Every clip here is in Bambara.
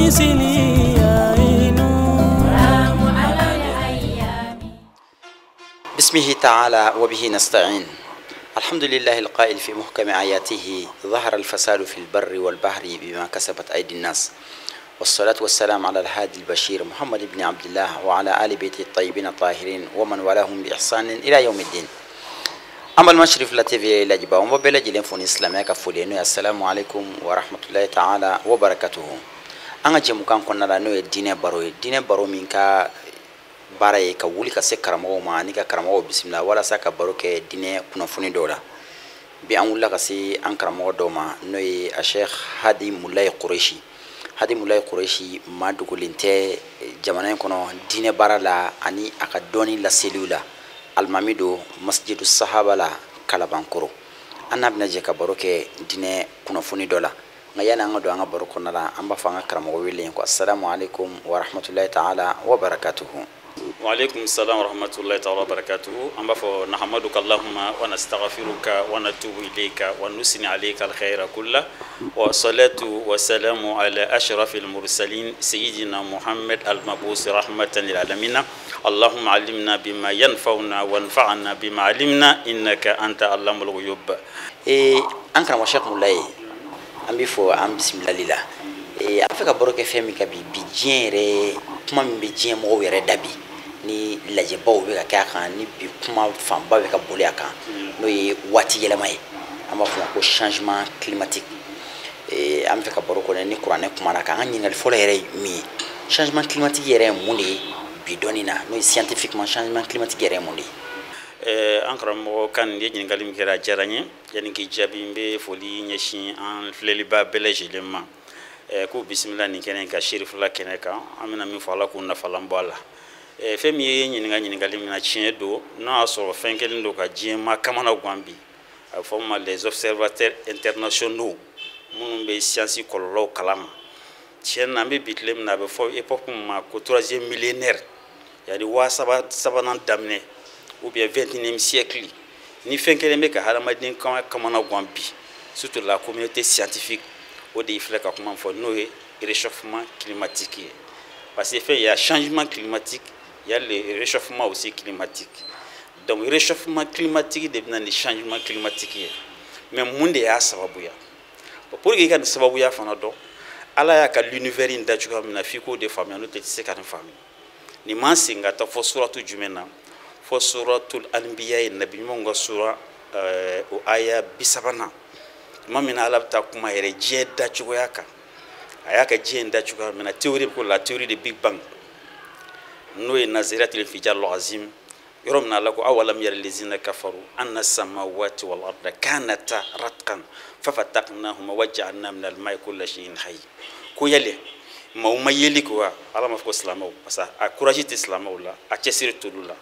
مثلي يعين على الأيام. بسمه تعالى وبه نستعين. الحمد لله القائل في محكم آياته: ظهر الفساد في البر والبحر بما كسبت أيدي الناس. والصلاة والسلام على الهادي البشير محمد بن عبد الله وعلى آل بيته الطيبين الطاهرين ومن والاهم بإحسان إلى يوم الدين. أما المشرف لتيفي لجبا ومبلا جلين فون إسلامي كفولينو. السلام عليكم ورحمة الله تعالى وبركاته. أنا جمو كان كنا لانو دين برو منك baray ka wuli ka se karamo ma ni ka karamo bismillah wala sa ka baro ke dine kuna funi dola bi an wula ka se an karamo do ma no yi a Sheikh Hadi Mulay Quraishi ma dugulinte jamana kono dine barala ani aka doni la selula almamido masjidus sahaba la kalabankoro anabna je ka baro ke dine kuna funi dola ngayana ngado anga baro kono la amba fanga karamo wile ko assalamu alaikum wa rahmatullahi ta'ala wa barakatuh. وعليكم السلام ورحمة الله تعالى وبركاته. أما فنحمدك اللهم ونستغفرك ونتوب إليك ونثني عليك الخير كله والصلاة والسلام على أشرف المرسلين سيدنا محمد المبعوث رحمة للعالمين. اللهم علمنا بما ينفعنا وانفعنا بما علمنا إنك أنت علام الغيوب. أنكر مشايخ مولاي أمي بسم الله لله أفكر بروك فهمي كبي بيجيني كم بيجين مو يردبي ni laje baw be ka kan ni bi kuma famba be ka boli akan no yi wati yelama yi ama fo ko changement climatique am fe ka baro ko ni qur'an kuma na kan ni ngal fo yere mi changement climatique yere mundi bi donina no scientifiquement changement climatique yere mundi ankara mo kan ye ni ngalim kera jaranye yani ki jabi mbe foli nyeshi an fleliba beleje lema ko bismillah ni kenen ka shirif la keneka amina mi fala ko na fala mbala femi ye ɲininkali mina tiɲɛ do n'a sɔrɔ fɛn kelen do ka diɲɛma kamana gan bi a bɛ fɔ ma les observateurs internationaux minnu bɛ siyansi kɔlɔlɔw kalama tiɲɛ na an bɛ bi tile min na a bɛ fɔ époque ma ko 3e millénaire yani waa sabanan daminɛ ou bien 21e siècle ni fɛn kelen bɛ ka hadamaden kamana gan bi surtout la communauté scientifique o de filɛ ka kuma fɔ n'o ye réchauffement climatique ye parce que fɛn il y a changement climatique. Il y a le réchauffement aussi climatique. Donc le réchauffement climatique devient le changement climatique. Mais le monde est à sababuya. Pour que les sababuya fanado, ala ya ka l'univers inda chuka mina fiko de famille no tete kan famille. Ni mansinga ta fo suratul jumena, fo suratul anbiya nabi mongo sura o aya bisabana. Mamina ala ta kuma yere je da chuko yaka. Ayaka je nda chuka mina théorie pour la théorie de Big Bang. نوي نازرات الانفجار العظيم يرمنا لكم أولم يرى الذين كفروا أن السماوات والأرض كانتا رتقا ففتقناهما وجعلنا من الماء كل شيء حي كويلي ما هو يليكوا على ما فكوا إسلامه بس أكوراجيت إسلامه ولا أتشسير تلولا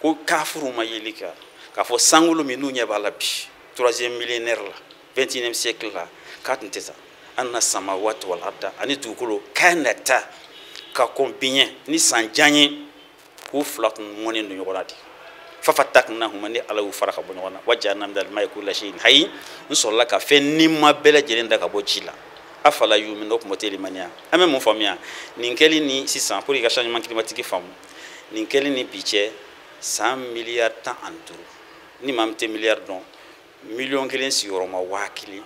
كو كافروا ما يليكا كافو سانغولو منونيا بالابي 3e millénaire là 21e siècle là كاتنتزا أن السماوات والأرض أني تقولوا كانتا ka combien ni sanjanye ku flat moni no yogolati fafataknahum ni ala faraka bonona wajana dal mayku la shin hay nsolla ka fenni mabela jelenda ka bojila afala yumino ko moteli mania ame mon famia ninkeli ni 600 pour le changement climatique fam ninkeli ni biche 100 milliards temps en tout ni mamte milliards don million kelen si yoroma wakili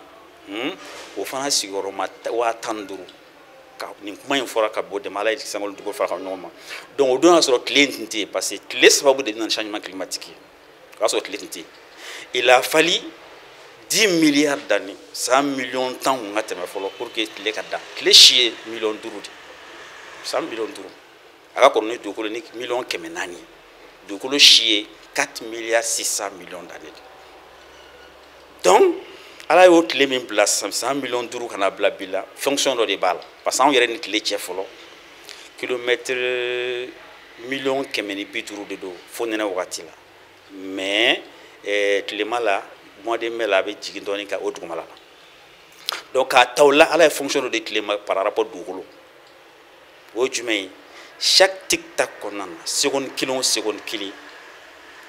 o fana si yoroma wa tanduru ni kuma in fora ka bo de malay sangol dugo fa xamnoma donc do na so clinté parce que les sababu de changement climatique ka so clinté il a fallu 10 milliards d'années 100 millions de temps ngatema folo pour que les kada les chier millions d'euros 100 millions d'euros aka ko ne do ko ni millions kemenani do ko chier 4 milliards 600 millions d'années donc ala yo tile min place 100 millions d'euros kana bla bila fonction do de bal parce que on yere ni tile che folo kilomètre millions kemeni bituru de do fo nena wakati la mais tile mala mois de mai la be jigi doni ka odu mala donc a tawla ala fonction de tile par rapport du golo o jumay chaque tic tac qu'on a seconde kilo kili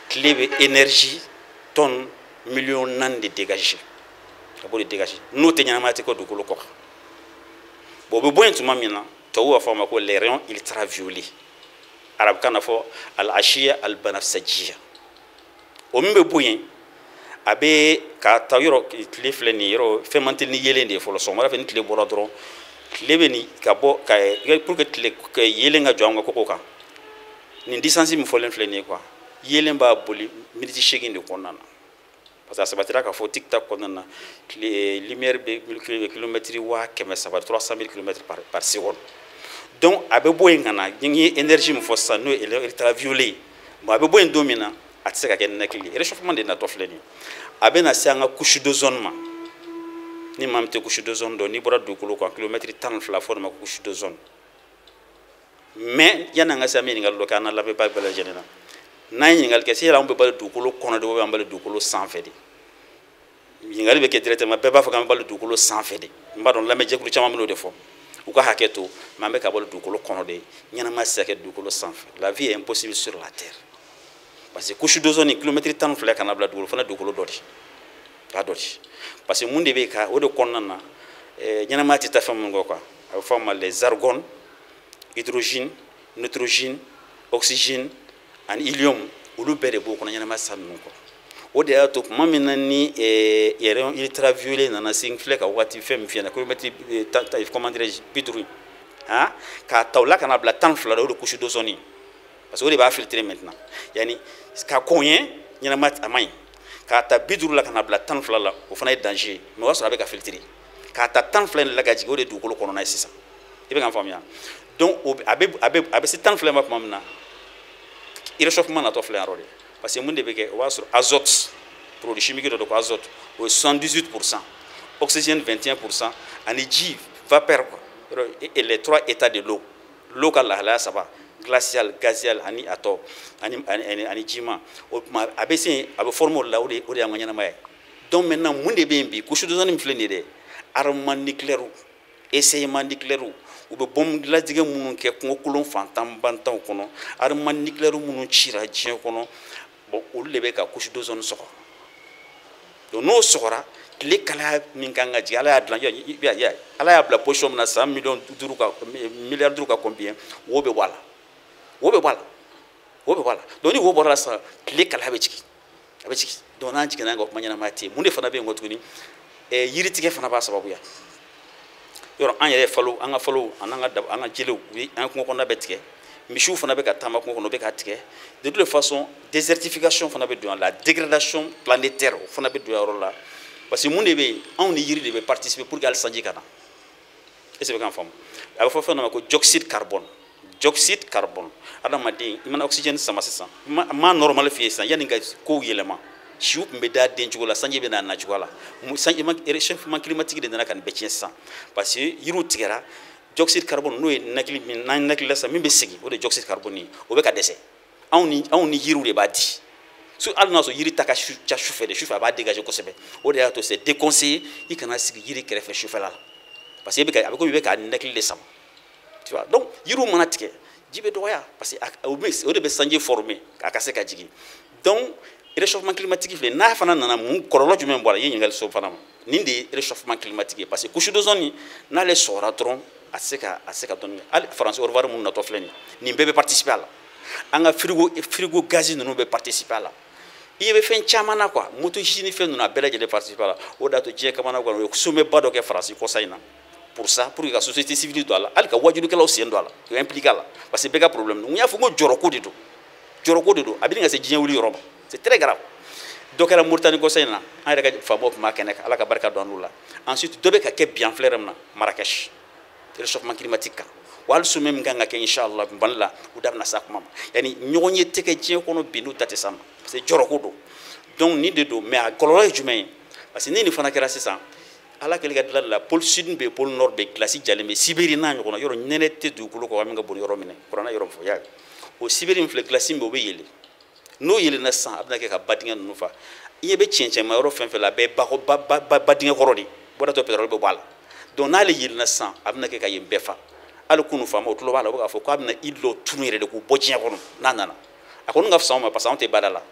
clé énergie tonne millions nan de dégager pour dégager nous tenons ma ko du golo ko bo be boyen tuma mina to wa fama ko les rayons ultraviolets arab kana fo al ashiya al banafsajiyya o mbe boyen abe ka ta yoro tile fle ni yoro fe mantel ni yelende fo lo so mara fe ni tile bora dron tile be ni ka bo ka pour que tile ka yelenga jonga ko ka ni distance mi fo len fle ni quoi yelen ba boli minute shegin de konana parce que ça batira ka fo tiktak konana lumière be kilomètre wa keme ça va 300 000 km par seconde donc abe boyengana ngi énergie mo fo ça no ultraviolet mo abe boyen domina atseka ken nakili réchauffement de natofle ni abe na sianga couche d'ozone ma ni mamte couche d'ozone do ni bora do ko kilomètre tan fla forme couche d'ozone mais yana nga sami ngal lo kana la be ba bela jenena nay ngal ke sira on be bal do ko kono do be ambal do ko sans fedi ngal be ke directement be ba fa kam bal do ko sans fedi mbadon la me jekulu chama mo de fo ou ka haketo mambe ka bal do ko kono de nyana ma sake do ko sans fedi la vie est impossible sur la terre parce que couche d'ozone kilomètre tan fla kana bla do fana do ko doti ka doti parce que munde be ka o de konnana nyana ma tita fam ngo quoi a forme les argones hydrogène nitrogène oxygène an hélium ulu bere bo ko nyana ma sanu ko o de ato mamina ni yere ultraviolet na sing fleka wati fem fiana kilomètre comment dirais-je bidru ha ka tawla kana bla tan fla do couche d'ozone parce que on va filtrer maintenant yani ka konyen nyana mat amay ka ta bidru la kana bla tan fla la o fana danger mais waso avec ka filtrer ka ta tan fla la gaji o de du ko kono na sisa e be kan famia donc abe c'est tan fla ma mamna il réchauffement na to fla role parce que munde be ke waso azote produit chimique de azote au 78%, oxygène 21%, anégie vapeur et les trois états de l'eau local là ça va glacial, gazial, ani ato, ani jima. Abesi, abe formule là où les amanyana maye. Donc maintenant, monde bimbi, couche de zone influencer, armement nucléaire, essayement nucléaire, ou be bombe la digue mounou qui est concoulon fantam bantan kono, armement nucléaire mounou chira djien kono, bon ou le bec à couche de zone sora. Donc nous sora, les kala minkanga di ala adlan ya ala abla pochon na 100 millions d'euros milliards d'euros combien, ou be wala. Wobe wala doni wo borala sa kle kala abechiki don anji kana ngo manyana mati munde fana be ngotuni yiri tike fana ba sababu ya yoro anya falo anga falo ananga dab anga jelo wi an ko na betike michou fana be ka tama ko no be ka tike de toute façon désertification fana be dans la dégradation planétaire fana be do yoro la parce que munde be on yiri de be participer pour gal sanji kana et c'est bien forme aba fo fana ko dioxyde carbone adama den imana oxygène sama sisa ma normal fi sa yani ga ko yelema chiu mbe da den jugola sanje be na jugola sanje ma réchauffement climatique de na kan be tiensa parce que yiru tigera dioxyde carbone no nakli la sa mbe sigi o de dioxyde carbone o be ka dese on ni yiru de badi so alna so yiri taka cha chauffeur de chauffe ba dégager ko sebe o de ato c'est déconseillé il kana sigi yiri kere fe chauffer là parce que be ka nakli le sam tu vois donc yiru manatike jibe doya parce que au début sanje formé akase ka jigi donc réchauffement climatique fait na fana nana mu korolo jume mbora yingal so fana nindi réchauffement climatique parce que couche de zone na les sora tron aseka don al France au revoir mun na to fleni ni bebe participer là anga frigo gaz no be participer là il be fen chamana quoi moto jini fe no na bela de participer là o dato je kamana quoi soumet bado ke France ko sayna pour ça pour que la société civile doit là alka wajulu kala aussi doit là que impliquer là parce que bega problème nous ya fugo joroko de do abinga se jien wuli roba c'est très grave donc la Mauritanie ko sayna an rega famo ma kenek ala ka barka don lula ensuite dobe ka ke bien flairem na Marrakech réchauffement climatique wal su même nganga ke inshallah banla u dabna sak mama yani ñogonye teke jien ko no binu tate sam c'est joroko do donc ni de do mais à coloré jumain parce que ni fana kera c'est ça ala kele ga la pôle sud be pôle nord be glaci jale me Sibérie na ñoko yoro nenete du ko ko nga bon yoro mine corona yoro fo ya o Sibérie mfle glaci be yele no yele na san abna ke ka badinga no fa yebe chenche ma yoro fenfe la be ba badinga ko rodi boda to pétrole be bala donc na le yele na san abna ke ka yembe fa ala kunu fa mo to lo bala ko fo ko abna idlo tunire de ko bojien ko nanana akon nga fa sama parce que on te badala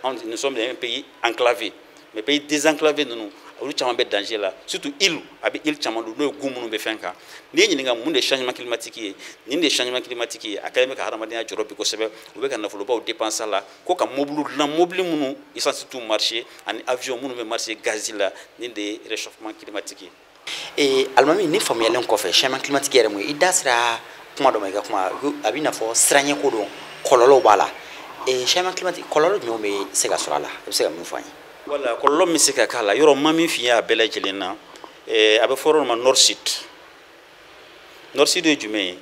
nous sommes un pays enclavé mais pays désenclavé nous olu caman bɛ danger la surtout île a bɛ île caman don n'o ye gun minnu bɛ fɛn kan n'i ye ɲininka mun de ye changement climatique ye nin de ye changement climatique ye a kɛlen bɛ ka hadamadenya jɔrɔ bi kosɛbɛ u bɛ ka nafolobaw dépenser a la ko ka mobile dilan mobile minnu essence t'u marché ani avion minnu bɛ marché gaz la nin de ye réchauffement climatique ye. Alimami ni faamuyalen kɔfɛ changement climatique yɛrɛ mun ye i da sera kuma dɔ ma i ka kuma a bɛ i n'a fɔ siranɲɛko don kɔlɔlɔw b'a la changement climatique kɔlɔlɔ jumɛn bɛ se ka sɔrɔ a la i bɛ se ka min fɔ an ye. Voilà kɔlɔlɔ min bɛ se ka k'a la yɔrɔ ma min f'i ye a bɛɛ lajɛlen na a bɛ fɔ yɔrɔ ma nord sud ye jumɛn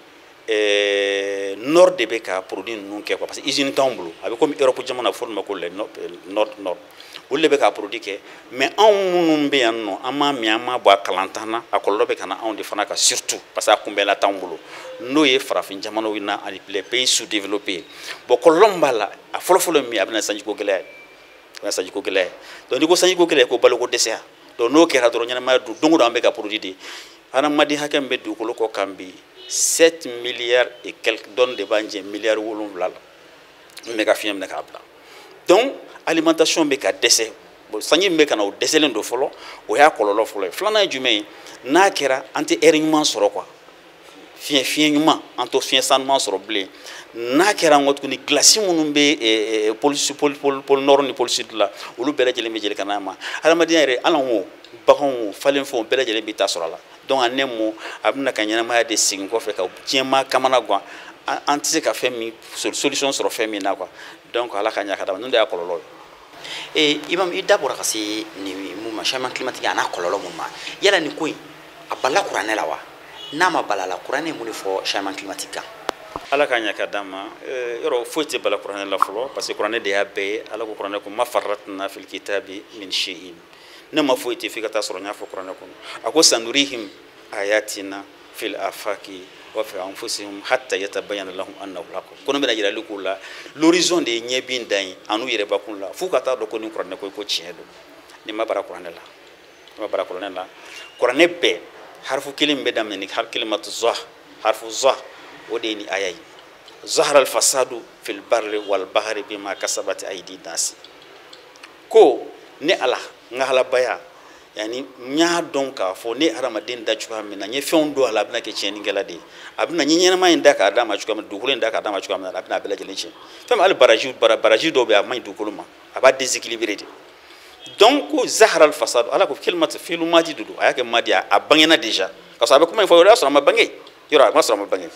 ye nord de bɛ ka produit ninnu kɛ quoi parce que usine t'anw bolo a bɛ komi Europe jamana fɔ olu ma ko nord olu de bɛ ka produit kɛ mais anw minnu bɛ yan nɔ an m'a min an m'a bɔ a kalantan na a kɔlɔlɔ bɛ ka na anw de fana kan surtout parce que a kunbɛnla t'anw bolo n'o ye farafin jamanaw na ani les pays sous-développés bon kɔlɔlɔ min b'a la a fɔlɔfɔlɔ ye min ye a bɛ na sanjiko gɛlɛya ye. Sanjiko gɛlɛya donc n'i ko sanjiko gɛlɛya ko baloko dɛsɛ donc n'o kɛra dɔrɔn ɲɛnamaya don don o don an bɛ ka produit de hadamaden hakɛ min bɛ dugukolo kɔ kan bi 7 milliards et quelques dɔnni de b'an jɛ miliyari 7 la min bɛ ka fiɲɛ minɛ k'a bila donc alimentation bɛ ka dɛsɛ bon sanji min bɛ ka na o dɛsɛlen don fɔlɔ o y'a kɔlɔlɔ fɔlɔ ye filanan ye jumɛn ye n'a kɛra an tɛ ɛri ɲuman sɔrɔ quoi fiɲɛ ɲuman an t'o fiɲɛ sanuman sɔrɔ bilen n'a kɛra an kɔ tuguni glace minnu bɛ pôle nord ni pôle sud la olu bɛɛ lajɛlen bɛ jeli ka n'a ma hadamadenya yɛrɛ hali wo baganw falen fɛnw bɛɛ lajɛlen bɛ taa sɔrɔ a la donc en un mot a bɛna ka ɲɛnamaya de segin kɔfɛ ka diɲɛmaa kamana gan an tɛ se ka fɛn min solution sɔrɔ fɛn min na quoi donc ala ka ɲa ka d'a ma ninnu de y'a kɔlɔlɔ ye. Imam i da bɔra ka se nin mun ma changement climatique a n'a kɔlɔlɔ mun ma yala nin ko in a balila kuranɛ la wa n'a ma bala la kuranɛ ye mun de fɔ changement climatique kan. ala ka ɲa ka d'a ma yɔrɔ foyi tɛ bala kuranɛ la fɔlɔ parce que kuranɛ de y'a bɛɛ ye ala ko kuranɛ ko ma farratna fil kitabi min shay'in ne ma foyi tɛ f'i ka taa sɔrɔ n y'a fɔ kuranɛ kɔnɔ a ko sanurihim ayatina fil afaki wa fi anfusihim hatta yatabayyana lahum annahu alhaq ko ne bɛna yirali k'u la l'horizon de ye ɲɛbin dan ye a n'u yɛrɛbakun la f'u ka taa dɔn ko nin kuranɛ ko tiɲɛ don ni ma bara kuranɛ la kuranɛ bɛɛ harfu kelen min bɛ daminɛ ni kalimatu zah harfu zah o de ye ni aya ye zahara alfasadu fil barri wal bahri bima kasabat aydi nas ko ne ala n ka halabaya yani n y'a dɔn k'a fɔ ne hadamaden da cogoya min na n ye fɛnw don a la a bɛna kɛ tiɲɛnikɛla de ye a bɛna n ye ɲɛnama in da k'a d'a ma cogoya min na dugukolo in da k'a d'a ma cogoya min na a bɛna a bɛɛ lajɛlen tiɲɛ fɛn min hali baraji dɔw bɛ yen a man ɲi dugukolo ma a b'a déséquilibré de donc ko zahara alfasadu ala ko kelimatu filu madi de don a y'a kɛ madi a bangena déjà ka sɔrɔ a bɛ kuma in fɔ o y'a sɔrɔ a ma bange yɔrɔ a ma sɔrɔ a ma bange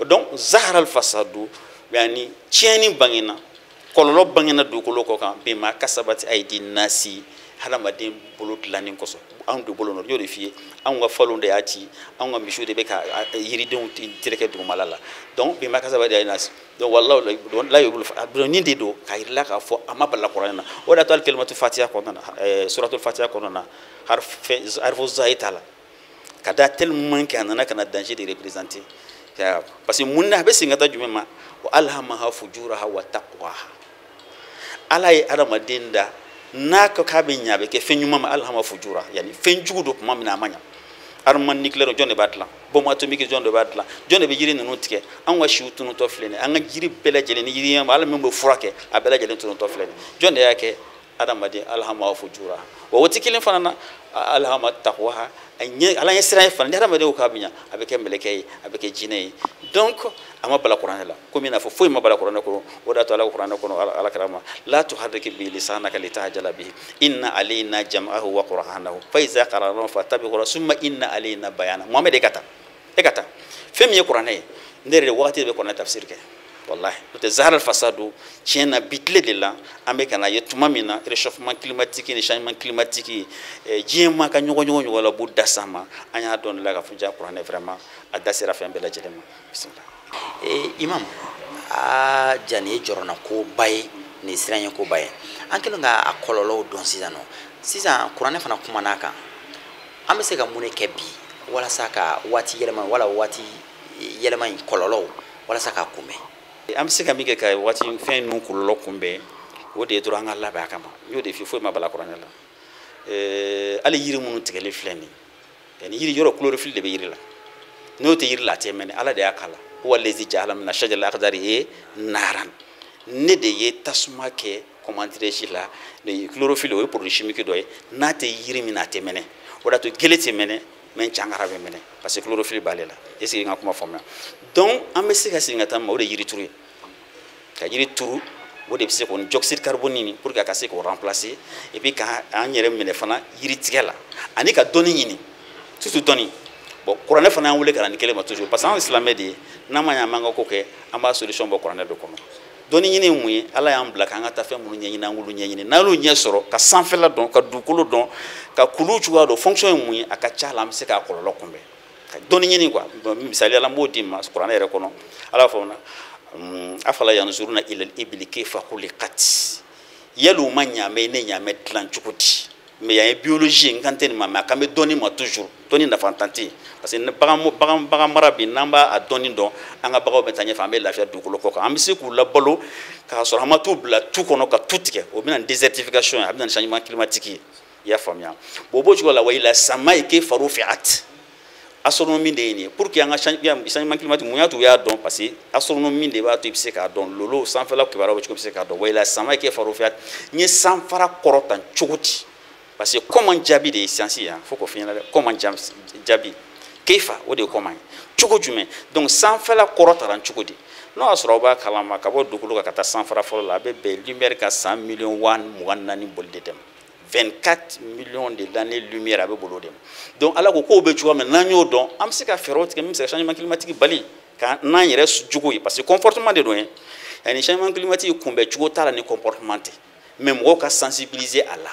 donc zahara alfasadu yani tiɲɛni bangena kɔlɔlɔ bangena dugukolo kɔ kan bima kasabati aydi nasi hadamaden bolo dilannen kɔsɔn anw de bolo nɔ y'o de f'i ye anw ka falenw de y'a ci anw ka misiw de bɛ ka yiridenw tereke dugumala la donc bima kasabati aydi nasi donc walahi la y'olu nin de don k'a yirila k'a fɔ a ma bala kuranɛ na o de y'a to hali kelimatu fatiha kɔnɔna na suratul fatiha kɔnɔna na harifu zayi t'a la ka da tellement que a nana ka na danger de représenter parce que mun na a bɛ segin ka taa jumɛn ma wa alhamaha fujuraha wa taqwaha ala ye adamaden da n'a ko k'a bɛ ɲɛ a bɛ kɛ fɛn ɲuman ma alhama fujura yani fɛn jugu don tuma min na a ma ɲɛ arme nucléaire jɔn de b'a dilan bombe atomique jɔn de b'a dilan jɔn de bɛ yiri ninnu tigɛ an ka siw tunutɔ filɛ nin an ka jiri bɛɛ lajɛlen ni yiri hali min bɛ furakɛ a bɛɛ lajɛlen tunutɔ filɛ nin jɔn de y'a kɛ adamaden alhama fujura wa o tɛ kelen fana na alhama taqwaha ala ye siran ye fana ni hadamaden k'a bɛ ɲɛ a bɛ kɛ mɛlɛkɛ ye a bɛ kɛ jinɛ ye donc a ma bala kuranɛ la komi i n'a fɔ foyi ma bala kuranɛ kɔnɔ o de y'a to ala ko kuranɛ kɔnɔ ala kɛra ma la tuharrik bihi lisanaka litahjala bihi inna alayna jam'ahu wa qur'anahu fa iza qara'nahu fattabi' summa inna alayna bayana Muhamɛd e ka taa fɛn min ye kuranɛ ye ne yɛrɛ de wagati de bɛ kuranɛ tafsir kɛ wallahi n'o tɛ zahara alfasadu tiɲɛ na bi tile de la an bɛ ka na ye tuma min na réchauffement climatique ni changement climatique diɲɛmaa ka ɲɔgɔn la b'u da s'an ma an y'a dɔn de la k'a fɔ ja kuranɛ vraiment a da sera fɛn bɛɛ lajɛlen ma bisimila. Imam a ja nin ye jɔrɔna koba ye nin siran ye koba ye an kɛlen ka a kɔlɔlɔw dɔn sisan kuranɛ fana kumana a kan an bɛ se ka mun de kɛ bi walasa ka waati yɛlɛma wala waati yɛlɛma in kɔlɔlɔw walasa k'a kunbɛn. An bɛ se ka min kɛ ka waati fɛn ninnu kɔlɔlɔ kunbɛn o de ye dɔrɔn an ka labɛn a kama n y'o de f'i foyi ma bala kuranɛ la hali yiri minnu tigɛli filɛ nin ye yani yiri yɔrɔ chlorophylle de bɛ yiri la n'o tɛ yiri la a tɛ mɛnɛ ala de y'a k'a la huwa allazi ja'ala mina shajaril akhdari naran ne de ye tasuma kɛ comment dirais-je là le chlorophylle o produit chimique do n'a te yiri min na te mene o da to gele te mene men changara be mene parce que chlorophylle balela est-ce que nga kuma fomya donc an be se ka singa tam o de yiri turu ka yiri turu o de se ko dioxyde carbone ni pour ka se ko remplacer et puis ka an yere mene fana yiri tigela ani ka doni nyini surtout doni bon Coran fana an wule ka ni kele ma toujours parce que en islamé de na ma nya manga ko ke an ba solution bo Coran do kono doni nyini muye ala ya mbla ka nga ta fe mu nyenyi na ngulu nyenyi na lu nye soro ka sanfela don ka dukulu don ka kulu chuwa do fonction muye aka chala mse ka kololo kumbe ka doni nyini kwa misali ala modi ma Coran ere kono ala fauna afala yanzuruna ila al-ibli kayfa khuliqat yalu manya me ne nya me tlan chukuti mais il y a une biologie ngantene ma ka me doni ma toujours doni na fantanti parce que baga marabi namba a doni don anga baga betanya fambe lafiya dukulu ko ka amisi ku la bolo ka so hamatu bla tout kono ka tutike o bina désertification abina changement climatique ya famia bobo jugo la wayla samai ke farufiat astronomie de ni pour que anga changement climatique munyatu ya don parce que astronomie de ba to ipse ka don lolo sans faire la ke baro ko ipse ka don wayla samai ke farufiat ni sans fara korotan chukuti parce que comment jabi de science ya faut qu'on finisse là comment jabi keifa o de comment chuko jume donc sans faire la korota ran chuko di no asroba kalama ka bo dukulu ka kata sans fara folo la be lumière ka 100 millions wan muganna ni bolde dem 24 millions de l'année lumière abe bolo dem donc ala ko be chuwa men nanyo don am se ka ferote ke même se changement climatique bali ka nan yere jugo parce que comportement de doyen yani changement climatique kumbe chugo tala ni comportement même ko ka sensibiliser à la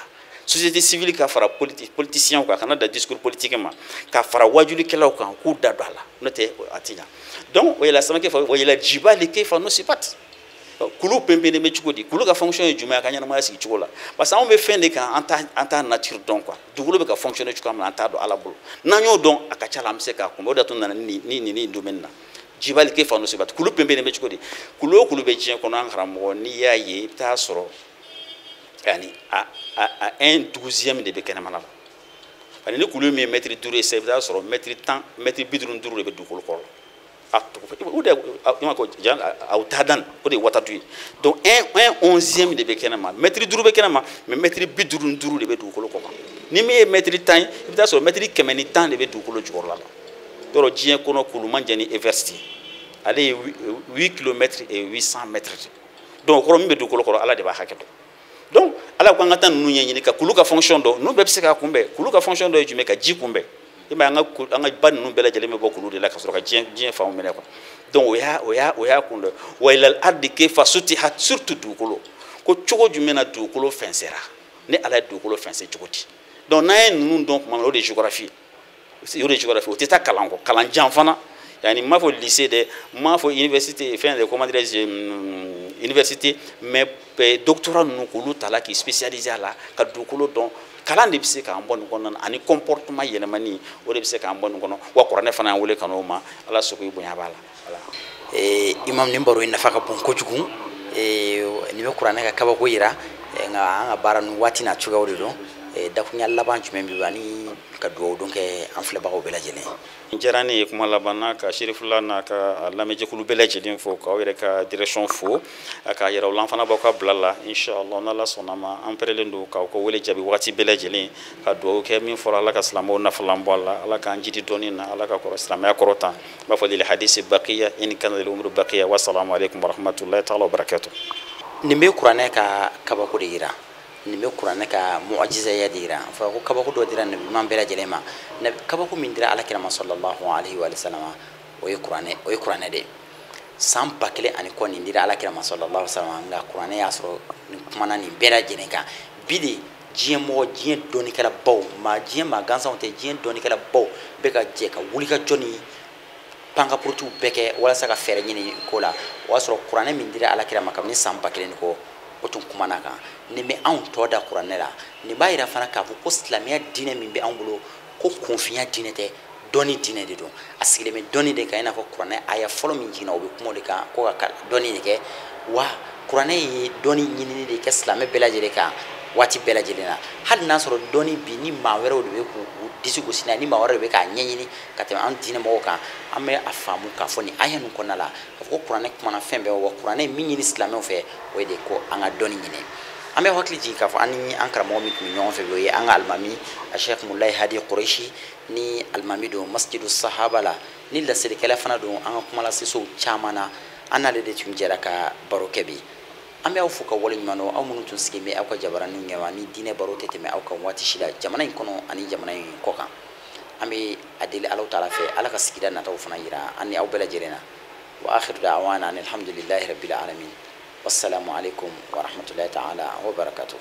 société civile ka fara politicien ko kana da discours politiquement ka fara wajuli kelaw kan ku da dala note atinya donc wayla sama ke fa wayla jibali ke fa no sipat kulu pembe ne mechuko di kulu ka fonction juma ka nyana ma si chukola parce que on me fin de kan anta nature donc quoi dugulo be ka fonctionner chuko am anta do ala bolo nanyo don akacha la mse ka ko do to na ni domaine na jibali ke fa no sipat kulu pembe ne mechuko di kulu be jien ko nan haramo ni yaye ta soro yani à 1/12 de bekena manala ani ne kulu mi metri dure se da soro metri temps metri bidrun dure be dukul ko akto ko de ma ko jan autadan ko de watatu donc 1/11 de bekena ma metri dure bekena ma mais metri bidrun dure be dukul ko ni mi metri temps da soro metri kemeni temps de be dukul jor la toro jien kono kulu manjani university aller 8 km et 800 mètres donc ko mi be dukul ko ala de ba haketo donc ala ko ngata nu nyenyi ka kuluka fonction do no be psika kumbe kuluka fonction do jume ka ji kumbe ima anga ban nu bela jele me bokulu de la ka so ka jien fa o mene ko donc oya kundo wa ila al ardi kayfa sutihat surtout dukulo ko chogo jume na dukulo fensera ne ala dukulo fense chogoti donc na nu donc ma de géographie c'est de géographie o teta kalango kalan janfana yani ma fo lycée de ma fo université fin de comment dire université mais doctorat nous kulu tala qui spécialisé la ka dukulo don kala de bise ka ambon kono ani comportement yelemani o de bise ka ambon kono wa Coran fana wole kanoma ala soko ibunya bala ala imam nimbaro ina faka bon ko jugun ni be Coran ka kaba ko yira nga baran wati na chuga wodi don da kunya laban jume bi bani ka do donc en fle ba ko bela jene jarani kuma labana ka shirifula na ka lameje kulu bela jene fo ka were ka direction fo ka yera l'enfant ba ka blala inshallah na la sonama amperelendo ka ko wele jabi wati bela jene ka do ke min fo ala ka salamo na flambo ala ka njiti doni na ala ka ko islam ya korota ba fo lil hadith baqiya in kana lil umru baqiya wa assalamu alaykum wa rahmatullahi ta'ala wa barakatuh nimbe Qur'an ka kaba ko de yira nimbe Qur'an ka mu'jiza ya dira fa ko kaba ko do dira nabi man bela jelema nabi kaba ko min dira ala kirama sallallahu alaihi wa sallam o Qur'an de sam bakle ani ko ni dira ala kirama sallallahu alaihi wa sallam nga Qur'an ya soro ni kuma ni bela jeneka bidi jiemo jien doni kala baw ma jien ma gansa onte jien doni kala baw be ka je ka wuli ka joni panga portu beke wala saka fere nyini ko la wasoro Qur'an min dira ala kirama kam ni sam bakle ni ko otun kuma na kan ni me an to da Qur'an la ni ba ira fana ka ko islamiya dine min be an bolo ko konfiya dine te doni dine de don asile me doni de ka ina ko Qur'an aya folo min jina o be kuma de ka ko ka doni de ke wa Qur'an yi doni nyini de ke islamiya belaje ka wati belaje na hal nasoro doni bi ni ma were o de ko disi ko sina ni ma were be ka nyini ka te an dine mo ka ame afamu ka foni aya nu kona la ko Qur'an kuma na fembe o Qur'an min ni islamiya fe o de ko anga doni nyini ame hakli ji ka fa ani ankara mo mi nyon fe boye an almami a Sheikh Moulay Hadi Quraishi ni almami do masjidus sahaba la ni la sele kala fana do an kuma la so chamana anale de tum jera ka baroke bi ame aw fuka wala nyano aw munun tun sike me aw ka jabaran nu nyawa ni dine barote te me aw kan wati shila jamana in kono ani jamana in koka ame adili Allah taala fe ala ka sikida na taw fana yira ani aw bela jerena wa akhiru da'wana alhamdulillahi rabbil alamin wassalamu alaikum wa rahmatullahi ta'ala wa barakatuh.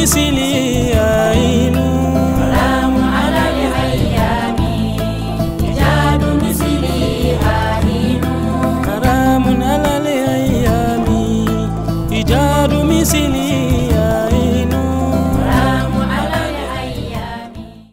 مثلي عين سلام على الأيام إيجاد مثلي عين حرام على الأيام إيجاد مثلي